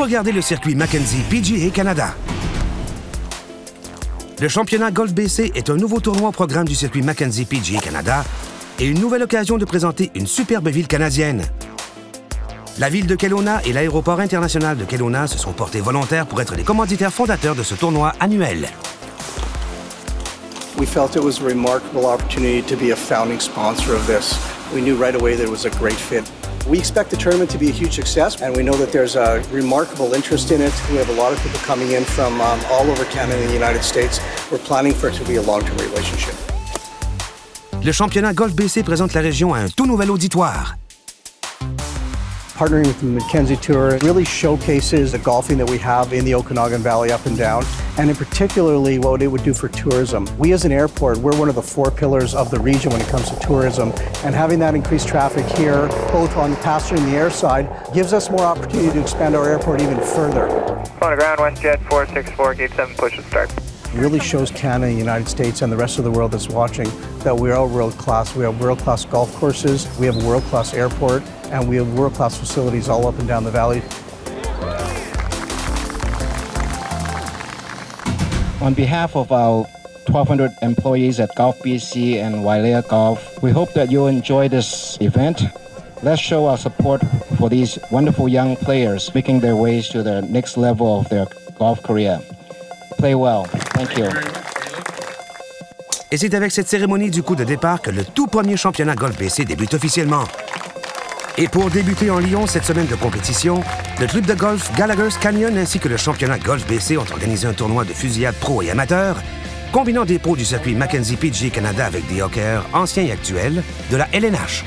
regardez le circuit Mackenzie PGA Canada. Le championnat Golf BC est un nouveau tournoi au programme du circuit Mackenzie PGA Canada et une nouvelle occasion de présenter une superbe ville canadienne. La ville de Kelowna et l'aéroport international de Kelowna se sont portés volontaires pour être les commanditaires fondateurs de ce tournoi annuel. We felt it was a remarkable opportunity to be a founding sponsor of this. We knew right away that it was a great fit. We expect the tournament to be a huge success, and we know that there's a remarkable interest in it. We have a lot of people coming in from all over Canada and the United States. We're planning for it to be a long-term relationship. Le championnat Golf BC présente la région à un tout nouvel auditoire. Partnering with the Mackenzie Tour really showcases the golfing that we have in the Okanagan Valley up and down, and in particularly what it would do for tourism. We as an airport, we're one of the 4 pillars of the region when it comes to tourism, and having that increased traffic here, both on the passenger and the air side, gives us more opportunity to expand our airport even further. On the ground, WestJet 464, gate 7, push and start. It really shows Canada, the United States, and the rest of the world that's watching that we are world-class. We have world-class golf courses, we have a world-class airport, and we have world-class facilities all up and down the valley. On behalf of our 1,200 employees at Golf BC and Wailea Golf, we hope that you'll enjoy this event. Let's show our support for these wonderful young players making their ways to the next level of their golf career. Play well. Thank you. Et c'est avec cette cérémonie du coup de départ que le tout premier championnat Golf BC débute officiellement. Et pour débuter en Lyon cette semaine de compétition, le club de golf Gallagher's Canyon ainsi que le championnat Golf BC ont organisé un tournoi de fusillade pro et amateur, combinant des pros du circuit Mackenzie PGA Canada avec des hockeyeurs anciens et actuels de la LNH.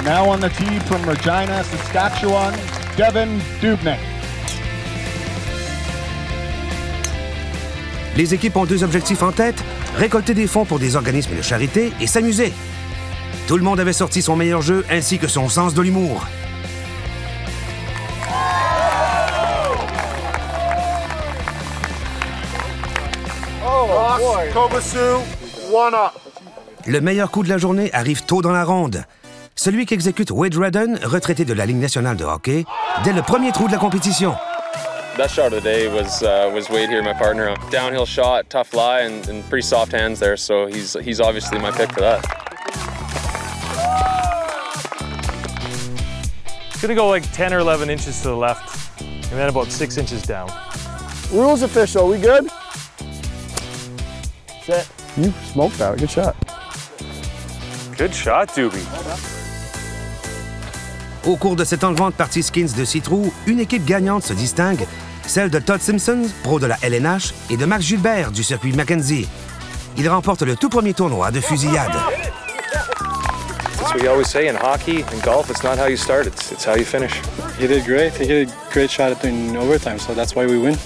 Now on the tee from Regina, Saskatchewan, Devin Dubnyk. Les équipes ont 2 objectifs en tête, récolter des fonds pour des organismes de charité et s'amuser. Tout le monde avait sorti son meilleur jeu ainsi que son sens de l'humour. Le meilleur coup de la journée arrive tôt dans la ronde. Celui qu'exécute Wade Redden, retraité de la Ligue nationale de hockey, dès le premier trou de la compétition. Best shot of the day was Wade here, my partner. Downhill shot, tough lie, and pretty soft hands there, so he's obviously my pick for that. It's gonna go like 10 or 11 inches to the left, and then about 6 inches down. Rules official, we good? Set. You smoked that, good shot. Good shot, Doobie. Au cours de cette enlevante partie skins de 6 trous, une équipe gagnante se distingue, celle de Todd Simpson, pro de la LNH, et de Max Gilbert du circuit Mackenzie. Il remporte le tout premier tournoi de fusillade. That's what you always say in hockey and golf. It's not how you start; it's how you finish. He did great. He hit a great shot in overtime, so that's why we win.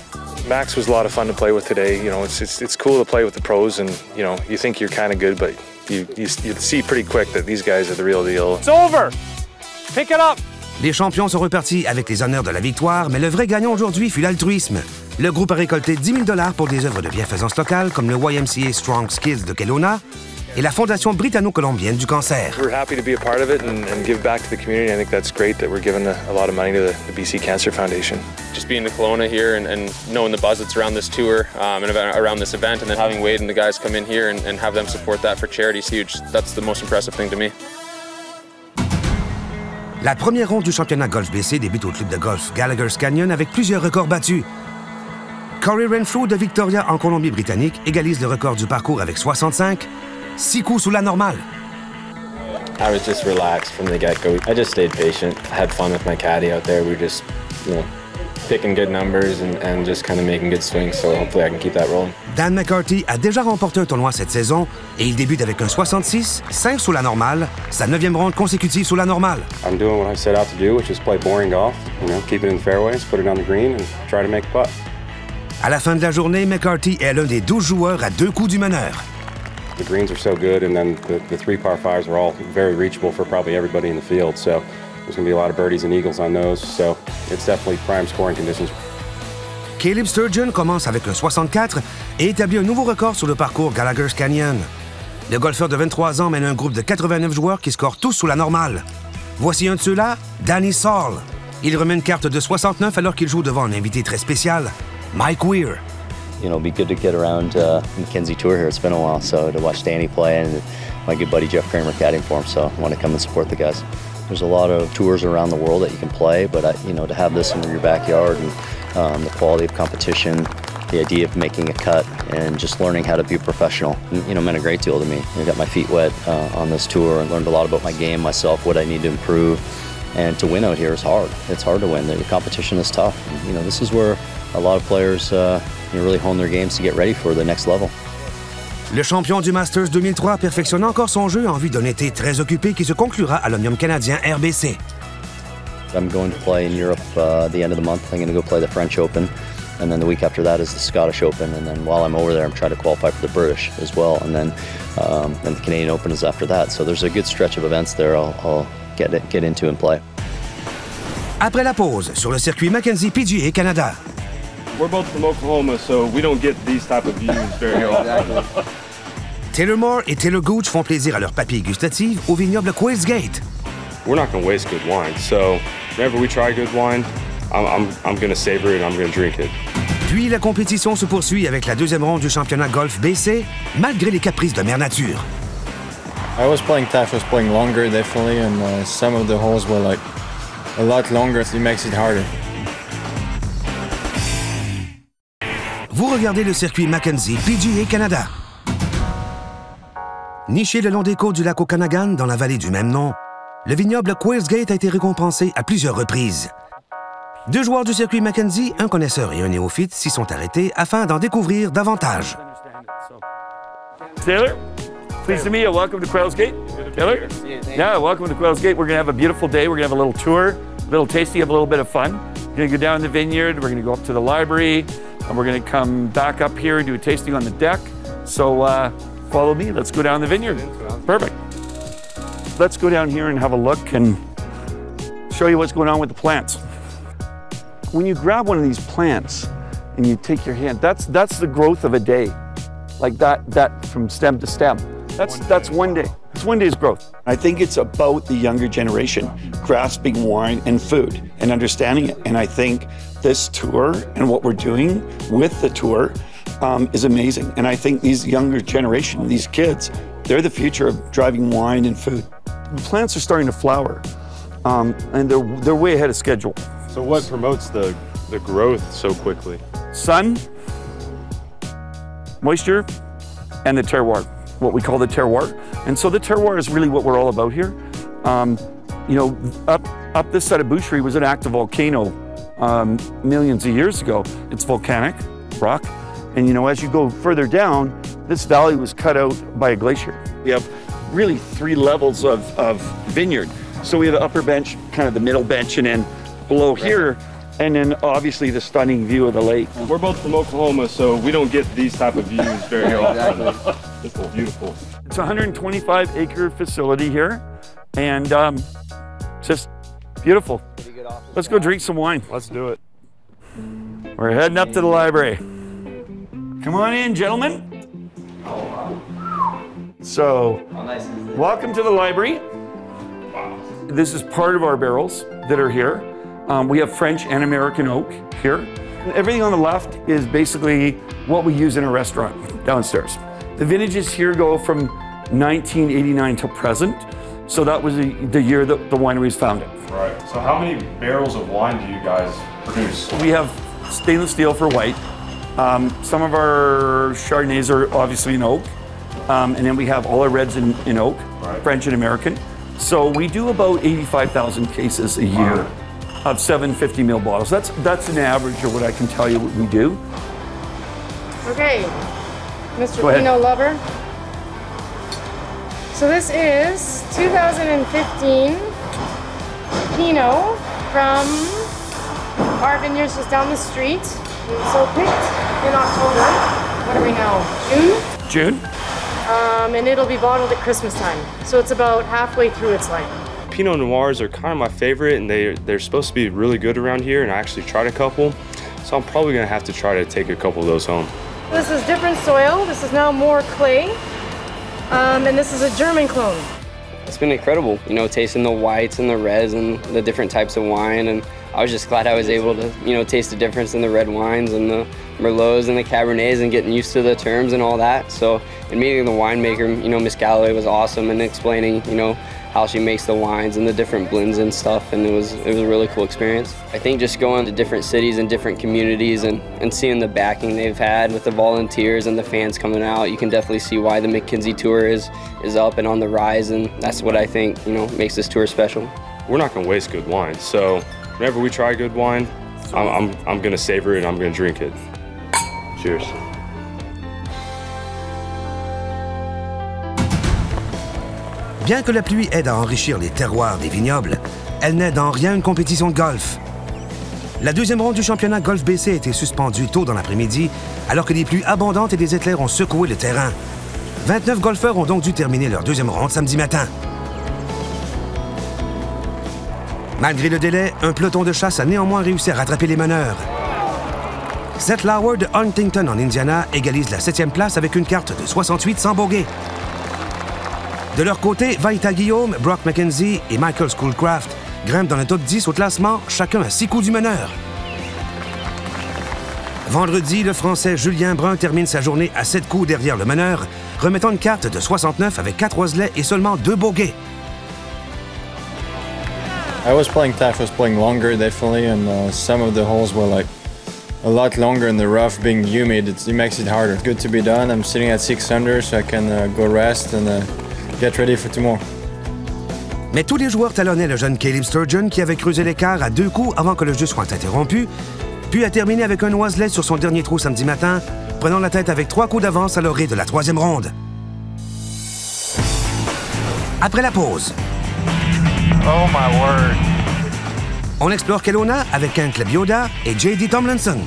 Max was a lot of fun to play with today. You know, it's cool to play with the pros, and you know, you think you're kind of good, but you see pretty quick that these guys are the real deal. It's over. Pick it up. Les champions sont repartis avec les honneurs de la victoire, mais le vrai gagnant aujourd'hui fut l'altruisme. Le groupe a récolté 10 000 $ pour des œuvres de bienfaisance locale comme le YMCA Strong Skills de Kelowna et la Fondation britanno-colombienne du cancer. We're happy to be a part of it and give back to the community. I think that's great that we're giving a lot of money to the BC Cancer Foundation. Just being to Kelowna here and knowing the buzz that's around this tour and around this event, and then having Wade and the guys come in here and have them support that for charity is huge. That's the most impressive thing to me. La première ronde du championnat Golf BC débute au club de golf Gallagher's Canyon avec plusieurs records battus. Corey Renfrew de Victoria en Colombie-Britannique égalise le record du parcours avec 65, 6 coups sous la normale. I was just relaxed from the get-go. I just stayed patient. I had fun with my caddy out there. We were just, picking good numbers and just kind of making good swings, so hopefully I can keep that rolling. Dan McCarthy a déjà remporté un tournoi cette saison et il débute avec un 66, 5 sous la normale, sa 9e ronde consécutive sous la normale. I'm doing what I set out to do, which is play boring golf, keep it in the fairways, put it on the green and try to make a putt. À la fin de la journée, McCarthy est l'un des 12 joueurs à 2 coups du meneur. The greens are so good, and then the 3 par 5s are all very reachable for probably everybody in the field, so there's going to be a lot of birdies and eagles on those, so it's definitely prime scoring conditions. Caleb Sturgeon commence avec un 64 et établit un nouveau record sur le parcours Gallagher's Canyon. Le golfeur de 23 ans mène un groupe de 89 joueurs qui scorent tous sous la normale. Voici un de ceux-là, Danny Saul. Il remet une carte de 69 alors qu'il joue devant un invité très spécial, Mike Weir. You know, it'd be good to get around Mackenzie Tour here. It's been a while, so to watch Danny play and my good buddy Jeff Kramer caddying for him, so I want to come and support the guys. There's a lot of tours around the world that you can play, but you know, to have this in your backyard and the quality of competition, the idea of making a cut and just learning how to be a professional, you know, meant a great deal to me. I got my feet wet on this tour and learned a lot about my game, myself, what I need to improve. And to win out here is hard. It's hard to win. The competition is tough. And, you know, this is where a lot of players really hone their games to get ready for the next level. Le champion du Masters 2003 perfectionne encore son jeu en vue d'un été très occupé qui se conclura à l'Omnium canadien RBC. I'm going to play in Europe at the end of the month. I'm going to go play the French Open. And then the week after that is the Scottish Open. And then while I'm over there, I'm trying to qualify for the British as well. And then the Canadian Open is after that. So there's a good stretch of events there I'll get into and play. Après la pause, sur le circuit Mackenzie PGA Canada. We're both from Oklahoma, so we don't get these type of views very often. Taylor Moore et Taylor Gooch font plaisir à leur papille gustative au vignoble Quails Gate. We're not going to waste good wine, so whenever we try good wine, I'm going to savor it and I'm going to drink it. Puis la compétition se poursuit avec la deuxième ronde du championnat golf BC, malgré les caprices de Mère Nature. I was playing tough, I was playing longer definitely, and some of the holes were like a lot longer, it makes it harder. Vous regardez le circuit Mackenzie PGA Canada. Niché le long des côtes du lac Okanagan, dans la vallée du même nom, le vignoble Quails Gate a été récompensé à plusieurs reprises. Deux joueurs du circuit Mackenzie, un connaisseur et un néophyte, s'y sont arrêtés afin d'en découvrir davantage. Taylor, pleased to meet you. Welcome to Quails Gate. Taylor? Yeah, welcome to Quails Gate. We're going to have a beautiful day. We're going to have a little tour, a little tasty, have a little bit of fun. We're going to go down the vineyard. We're going to go up to the library. And we're going to come back up here and do a tasting on the deck. So follow me. Let's go down the vineyard. Perfect. Let's go down here and have a look and show you what's going on with the plants. When you grab one of these plants and you take your hand, that's the growth of a day. Like that from stem to stem. That's one day. It's one day's growth. I think it's about the younger generation grasping wine and food and understanding it. And I think this tour and what we're doing with the tour is amazing. And I think these younger generation, these kids, they're the future of driving wine and food. The plants are starting to flower, and they're way ahead of schedule. So what promotes the growth so quickly? Sun, moisture, and the terroir, what we call the terroir. And so the terroir is really what we're all about here. You know, up this side of Boucherie was an active volcano millions of years ago. It's volcanic rock. And you know, as you go further down, this valley was cut out by a glacier. We have really 3 levels of vineyard. So we have the upper bench, kind of the middle bench, and then below here, and then obviously the stunning view of the lake. We're both from Oklahoma, so we don't get these type of views very often. It's beautiful. It's a 125-acre facility here, and just beautiful. Let's go drink some wine. Let's do it. We're heading up to the library. Come on in, gentlemen. So, welcome to the library. This is part of our barrels that are here. We have French and American oak here. Everything on the left is basically what we use in a restaurant downstairs. The vintages here go from 1989 till present. So that was the year that the winery was founded. Right. So how many barrels of wine do you guys produce? We have stainless steel for white. Some of our Chardonnays are obviously in oak. And then we have all our reds in oak, right. French and American. So we do about 85,000 cases a year of 750 ml bottles. That's an average of what I can tell you what we do. Okay, Mr. Pinot lover. So this is 2015 Pinot from our vineyards just down the street. So picked in October. What are we now? June? And it'll be bottled at Christmas time. So it's about halfway through its life. Pinot Noirs are kind of my favorite, and they're supposed to be really good around here, and I actually tried a couple. So I'm probably gonna have to try to take a couple of those home. This is different soil. This is now more clay. And this is a German clone. It's been incredible, you know, tasting the whites and the reds and the different types of wine, and I was just glad I was able to, taste the difference in the red wines and the Merlots and the Cabernets and getting used to the terms and all that. So, and meeting the winemaker, Miss Galloway was awesome and explaining, how she makes the wines and the different blends and stuff, and it was a really cool experience. I think just going to different cities and different communities and seeing the backing they've had with the volunteers and the fans coming out, you can definitely see why the Mackenzie Tour is up and on the rise, and that's what I think, makes this tour special. We're not going to waste good wine, so whenever we try good wine, I'm going to savor it and I'm going to drink it. Cheers. Bien que la pluie aide à enrichir les terroirs des vignobles, elle n'aide en rien une compétition de golf. La deuxième ronde du championnat Golf BC a été suspendue tôt dans l'après-midi, alors que des pluies abondantes et des éclairs ont secoué le terrain. 29 golfeurs ont donc dû terminer leur deuxième ronde samedi matin. Malgré le délai, un peloton de chasse a néanmoins réussi à rattraper les meneurs. Seth Lauer de Huntington en Indiana égalise la 7e place avec une carte de 68 sans bogey. De leur côté, Vaita Guillaume, Brock McKenzie et Michael Schoolcraft grimpent dans le top 10 au classement, chacun à 6 coups du meneur. Vendredi, le Français Julien Brun termine sa journée à 7 coups derrière le meneur, remettant une carte de 69 avec 4 oiselets et seulement 2 bogeys. Tash was playing longer, definitely, and some of the holes were like a lot longer in the rough, being humid. It makes it harder. Good to be done. I'm sitting at 6 under, so I can go rest and get ready for tomorrow. Mais tous les joueurs talonnaient le jeune Caleb Sturgeon qui avait creusé l'écart à 2 coups avant que le jeu soit interrompu, puis a terminé avec un oiselet sur son dernier trou samedi matin, prenant la tête avec 3 coups d'avance à l'orée de la 3e ronde. Après la pause. Oh my word. On explore Kelowna avec Ancle Bioda et J.D. Tomlinson.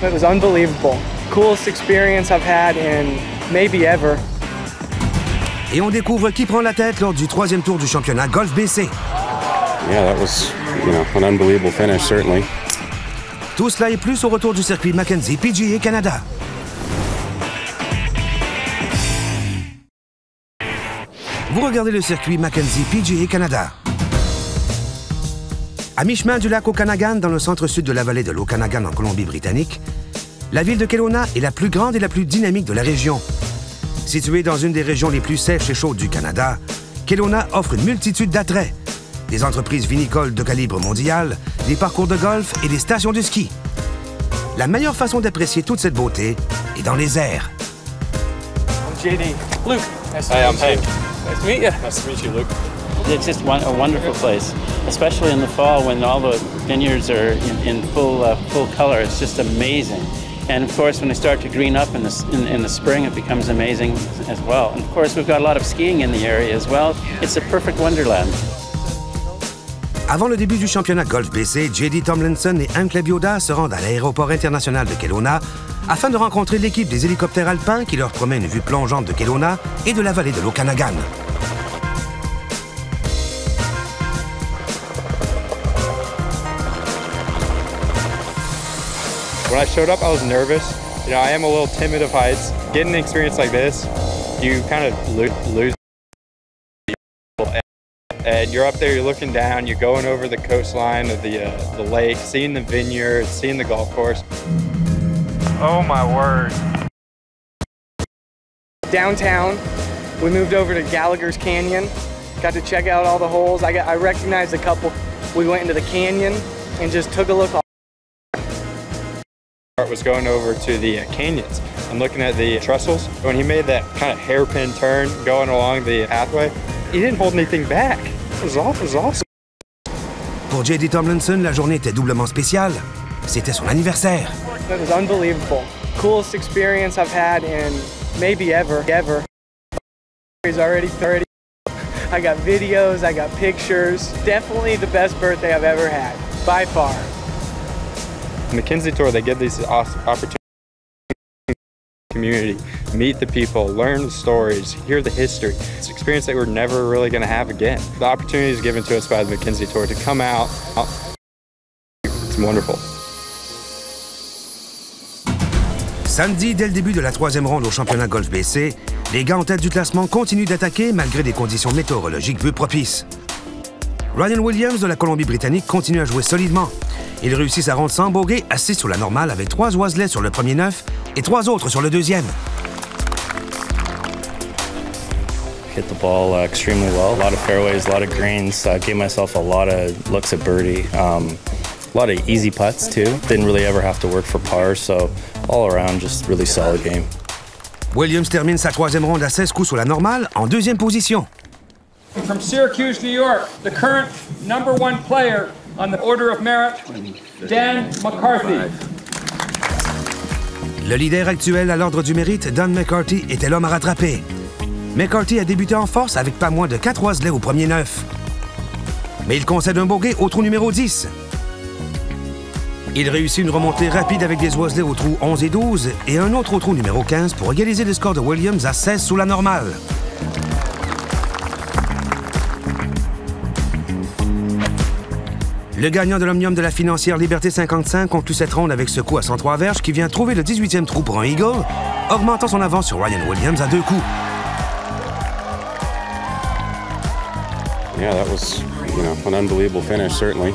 It was unbelievable. Coolest experience I've had in maybe ever. Et on découvre qui prend la tête lors du 3e tour du championnat Golf BC. Yeah, that was, an unbelievable finish, certainly. Tout cela et plus au retour du circuit Mackenzie PGA Canada. Vous regardez le circuit Mackenzie PGA Canada. À mi-chemin du lac Okanagan, dans le centre-sud de la vallée de l'Okanagan en Colombie-Britannique, la ville de Kelowna est la plus grande et la plus dynamique de la région. Située dans une des régions les plus sèches et chaudes du Canada, Kelowna offre une multitude d'attraits. Des entreprises vinicoles de calibre mondial, des parcours de golf et des stations de ski. La meilleure façon d'apprécier toute cette beauté est dans les airs. I'm JD. Luke. Nice to meet you. Nice to meet you. Nice to meet you, Luke. It's just a wonderful place, especially in the fall when all the vineyards are in full color. It's just amazing. And of course, when they start to green up in the spring, it becomes amazing as well. And of course, we've got a lot of skiing in the area as well. It's a perfect wonderland. Avant le début du championnat Golf BC, J.D. Tomlinson et Ancle Bioda se rendent à l'aéroport international de Kelowna afin de rencontrer l'équipe des hélicoptères alpins qui leur promet une vue plongeante de Kelowna et de la vallée de l'Okanagan. When I showed up, I was nervous. I am a little timid of heights. Getting an experience like this, you kind of lose. And you're up there, you're looking down, you're going over the coastline of the lake, seeing the vineyard, seeing the golf course. Oh my word. Downtown, we moved over to Gallagher's Canyon. Got to check out all the holes. I recognized a couple. We went into the canyon and just took a look. Was going over to the canyons and looking at the trestles. When he made that kind of hairpin turn going along the pathway, he didn't hold anything back. It was awesome. Pour J.D. Tomlinson, la journée était doublement spéciale. C'était son anniversaire. It was unbelievable. Coolest experience I've had in maybe ever. He's already. I got videos, I got pictures. Definitely the best birthday I've ever had, by far. Mackenzie Tour, they give these opportunities to the community, meet the people, learn the stories, hear the history. It's an experience that we're never really going to have again. The opportunity is given to us by the Mackenzie Tour to come out. It's wonderful. Samedi, dès le début de la 3e ronde au championnat Golf BC, les gars en tête du classement continuent d'attaquer malgré des conditions météorologiques peu propices. Ryan Williams de la Colombie-Britannique continue à jouer solidement. Il réussit sa ronde sans bogey, assis sur la normale avec 3 oiselets sur le premier 9 et 3 autres sur le deuxième. Hit the ball extremely well. A lot of fairways, a lot of greens. Gave myself a lot of looks at birdie. A lot of easy putts too. Didn't really ever have to work for par, so all around just really solid game. Williams termine sa 3e ronde à 16 coups sur la normale en 2e position. From Syracuse, New York, the current #1 player on the Order of Merit, Dan McCarthy. Le leader actuel à l'Ordre du Mérite, Dan McCarthy, était l'homme à rattraper. McCarthy a débuté en force avec pas moins de 4 oiselets au premier 9. Mais il concède un bogey au trou numéro 10. Il réussit une remontée rapide avec des oiselets au trou 11 et 12 et un autre au trou numéro 15 pour égaliser le score de Williams à 16 sous la normale. Le gagnant de l'Omnium de la financière Liberté 55 conclut cette ronde avec ce coup à 103 verges qui vient trouver le 18e trou pour un eagle, augmentant son avance sur Ryan Williams à 2 coups. Yeah, that was, an unbelievable finish, certainly.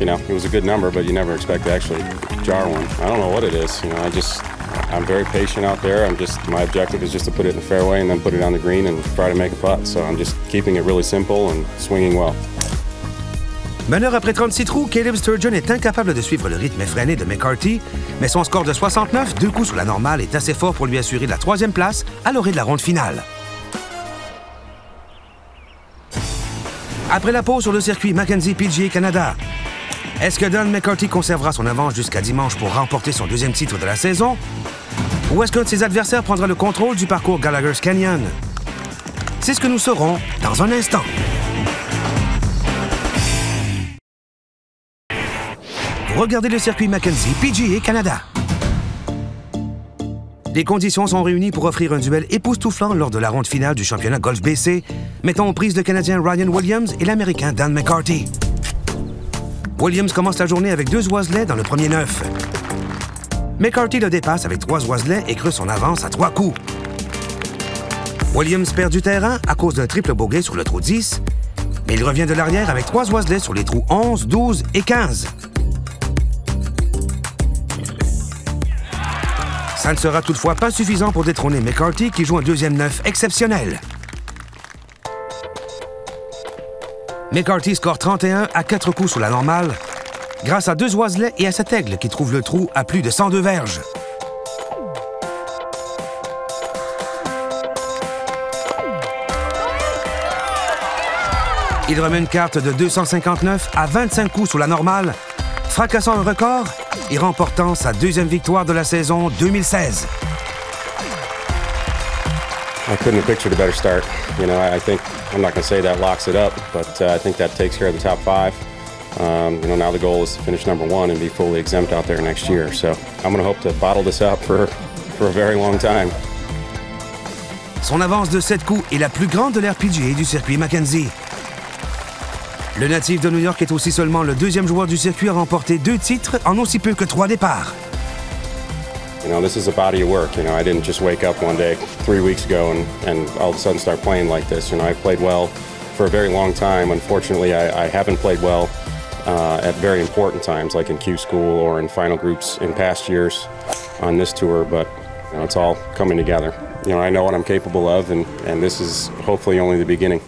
It was a good number, but you never expect to actually jar one. I don't know what it is. I'm very patient out there. My objective is just to put it in the fairway and then put it on the green and try to make a putt. So I'm just keeping it really simple and swinging well. Meneur après 36 trous, Caleb Sturgeon est incapable de suivre le rythme effréné de McCarthy, mais son score de 69, 2 coups sur la normale, est assez fort pour lui assurer la 3e place à l'orée de la ronde finale. Après la pause sur le circuit Mackenzie PGA Canada, est-ce que Dan McCarthy conservera son avance jusqu'à dimanche pour remporter son 2e titre de la saison? Ou est-ce qu'un de ses adversaires prendra le contrôle du parcours Gallagher's Canyon? C'est ce que nous saurons dans un instant. Vous regardez le circuit Mackenzie PGA Canada. Les conditions sont réunies pour offrir un duel époustouflant lors de la ronde finale du championnat Golf BC, mettant aux prises le Canadien Ryan Williams et l'Américain Dan McCarthy. Williams commence la journée avec 2 oiselets dans le premier 9. McCarthy le dépasse avec 3 oiselets et creuse son avance à 3 coups. Williams perd du terrain à cause d'un triple bogey sur le trou 10, mais il revient de l'arrière avec 3 oiselets sur les trous 11, 12 et 15. Ça ne sera toutefois pas suffisant pour détrôner McCarthy qui joue un 2e 9 exceptionnel. McCarthy score 31 à 4 coups sur la normale, grâce à 2 oiselets et à cet aigle qui trouve le trou à plus de 102 verges. Il remet une carte de 259 à 25 coups sur la normale, fracassant un record et remportant sa 2e victoire de la saison 2016. I couldn't have pictured a better start. I think, I'm not going to say that locks it up, but I think that takes care of the top 5. Now the goal is to finish #1 and be fully exempt out there next year. So I'm going to hope to bottle this up for a very long time. Son avance de 7 coups est la plus grande de l'ère PGA du circuit Mackenzie. Le natif de New York est aussi seulement le 2e joueur du circuit à remporter 2 titres en aussi peu que 3 départs. This is a body of work. I didn't just wake up one day 3 weeks ago and all of a sudden start playing like this. I played well for a very long time. Unfortunately, I haven't played well at very important times, like in Q School or in final groups in past years on this tour, but it's all coming together. I know what I'm capable of, and this is hopefully only the beginning.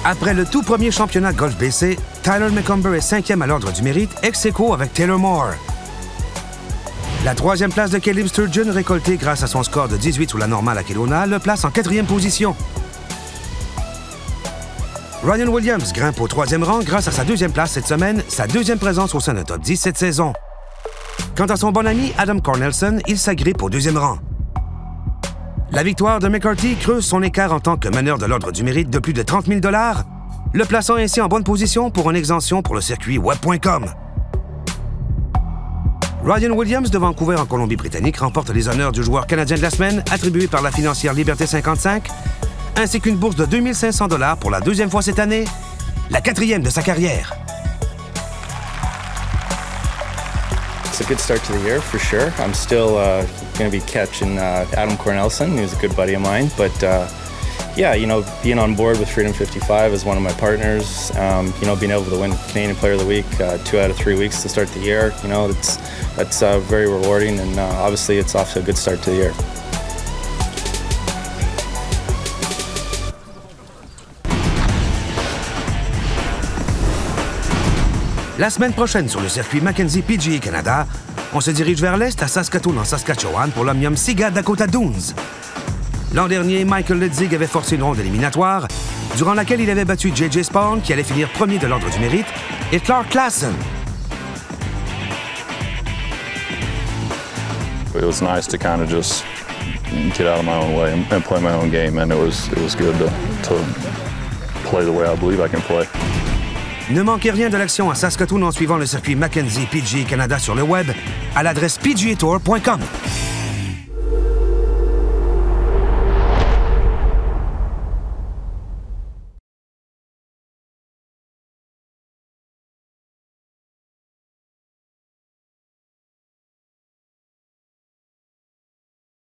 Après le tout premier championnat Golf BC, Tyler McComber est 5e à l'Ordre du Mérite, ex-aequo avec Taylor Moore. La 3e place de Caleb Sturgeon, récoltée grâce à son score de 18 sous la normale à Kelowna, le place en 4e position. Ryan Williams grimpe au 3e rang grâce à sa 2e place cette semaine, sa 2e présence au sein de top 10 cette saison. Quant à son bon ami Adam Cornelsen, il s'agrippe au 2e rang. La victoire de McCarthy creuse son écart en tant que meneur de l'Ordre du Mérite de plus de 30 000 $, le plaçant ainsi en bonne position pour une exemption pour le circuit web.com. Ryan Williams de Vancouver en Colombie-Britannique remporte les honneurs du joueur canadien de la semaine attribué par la financière Liberté 55, ainsi qu'une bourse de 2 500 $ pour la 2e fois cette année, la 4e de sa carrière. It's a good start to the year for sure. I'm still going to be catching Adam Cornelsen, who's a good buddy of mine, but Yeah, you know, being on board with Freedom 55 as one of my partners, you know, being able to win Canadian Player of the Week 2 out of 3 weeks to start the year, you know, that's very rewarding, and obviously it's off to a good start to the year. La semaine prochaine, sur le circuit Mackenzie PGA Canada, on se dirige vers l'est à Saskatoon, en Saskatchewan, pour l'Omnium SIGA Dakota Dunes. L'an dernier, Michael Letzig avait forcé une ronde éliminatoire, durant laquelle il avait battu J.J. Spawn, qui allait finir premier de l'ordre du mérite, et Clark Klassen. It was nice to kind of just get out of my own way and play my own game, and it was good to play the way I believe I can play. Ne manquez rien de l'action à Saskatoon en suivant le circuit Mackenzie PGA Canada sur le web à l'adresse pgatour.com.